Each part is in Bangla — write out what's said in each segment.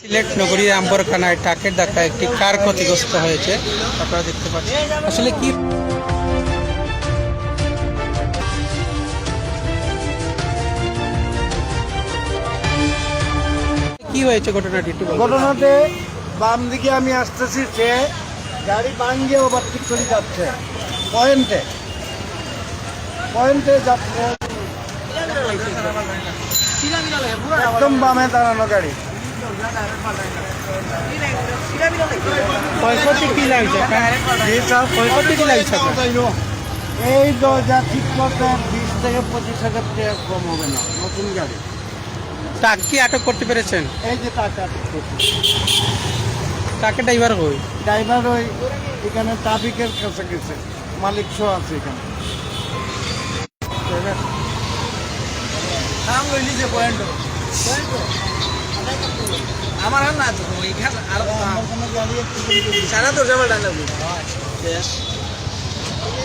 সিলেট নগরীর আম্বরখানায় ট্রাকের ধাক্কায় একটি কার ক্ষতিগ্রস্ত হয়েছে। আপনারা দেখতে পাচ্ছেন আসলে কি হয়েছে ঘটনাটি একটু বলুন। ঘটনাতে বাম দিকে আমি আসতেছি, সে গাড়ি ভাঙ্গে ওভারটেক করে যাচ্ছে, পয়েন্টে যাচ্ছে, একদম বামে দাঁড়ানো গাড়ি। ক্ষয়ক্ষতি কি লাগছে? ক্ষয়ক্ষতি কি লাগছে? এই দরজা ঠিক করতে 20 থেকে 25,000 টাকা কম হবে না, নতুন গাড়ি। ট্রাক কি আটক করতে পেরেছেন? এই যে টাকা ট্রাকের ড্রাইভার কই? ড্রাইভার ওই এখানে ট্রাফিকের কাছে গেছে, মালিক শো আছে এখানে।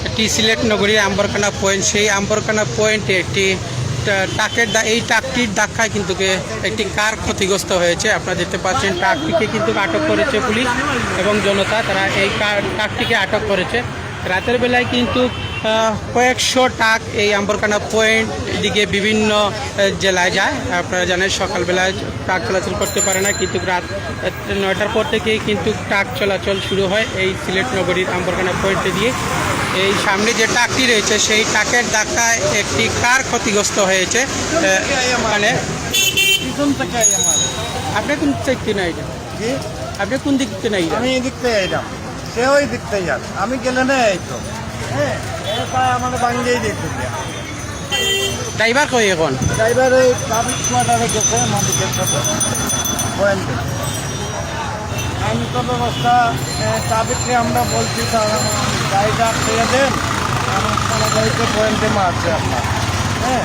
এটি সিলেট নগরীর আম্বরখানা পয়েন্ট। সেই আম্বরখানা পয়েন্টে একটি এই ট্রাকটির ধাক্কায় কিন্তু একটি কার ক্ষতিগ্রস্ত হয়েছে। আপনারা দেখতে পাচ্ছেন ট্রাকটিকে কিন্তু আটক করেছে পুলিশ এবং জনতা, তারা এই ট্রাকটিকে আটক করেছে। রাতের বেলায় কিন্তু কয়েকশো ট্রাক এই আম্বরখানা পয়েন্ট দিকে বিভিন্ন জেলায় যায়। আপনারা জানেন সকালবেলায় ট্রাক চলাচল করতে পারে না, কিন্তু রাত 9টার পর থেকেই কিন্তু ট্রাক চলাচল শুরু হয় এই সিলেট নগরীর আম্বরখানা পয়েন্টে দিয়ে। এই সামনে যে ট্রাকটি রয়েছে সেই ট্রাকের ধাক্কায় একটি কার ক্ষতিগ্রস্ত হয়েছে। মানে আপনি কোন দিক থেকে নাই? আপনি কোন দিক থেকে নাই? আমি এই দিক থেকে এলাম, সে ওই দিক থেকে যান, আমি গেলে না এই তো। হ্যাঁ, আমাদের বাঙ্গেই দেখতে। ড্রাইভার কই এখন? ড্রাইভার ওই ট্রাফিক কোয়ার্টারে গেছে মালিকের সাথে পয়েন্টে। আইন তো ব্যবস্থা ট্রাফিককে আমরা বলছি, তার গাড়িটা খেয়ে দেন, আমার গাড়িতে পয়েন্টে মারছে আপনার। হ্যাঁ,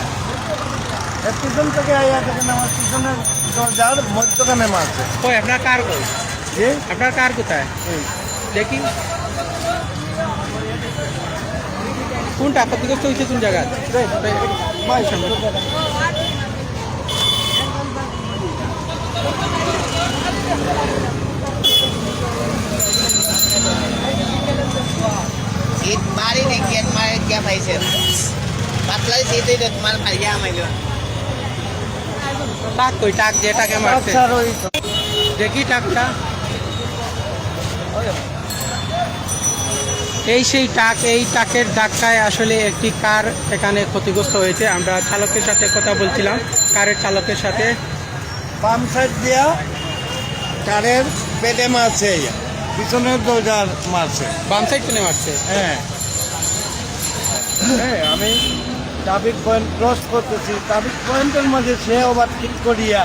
এর পিছন থেকে আইয়া দেখেন আমার পিছনের দরজার মধ্যখানে মারছে। কই আপনার কার কই? জি, আপনার কার কোথায় দেখি? কোনটা ক্ষতিগ্রস্ত হয়েছে কোন জায়গায়? Seat mari nih kian mari kia mai sen. Patla seat itu mal paria mai lo. Truck কই? ট্রাক যেটাকে মারছে স্যার ওই তো। দেখি ট্রাকটা। সেই ট্রাক, এই ট্রাকের ধাক্কায় আসলে একটি কার এখানে ক্ষতিগ্রস্ত হয়েছে। আমরা চালকের সাথে কথা বলছিলাম, কারের চালকের সাথে। বাম সাইড দিয়া কারের পেটে মারছে, পিছনের দরজার মারছে। বাম সাইড টেনে মারছে? হ্যাঁ, হ্যাঁ, আমি ট্রাফিক পয়েন্ট ক্রস করতেছি, ট্রাফিক পয়েন্টের মাঝে সে ওভারটেক করিয়া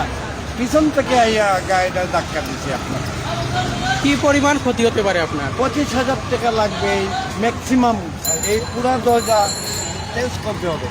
পিছন থেকে আইয়া গাড়িটা ধাক্কা দিচ্ছে। আপনার কি পরিমাণ ক্ষতি হতে পারে আপনার? 25,000 টাকা লাগবে ম্যাক্সিমাম। এই পুরা দরজা চেঞ্জ করতে হবে।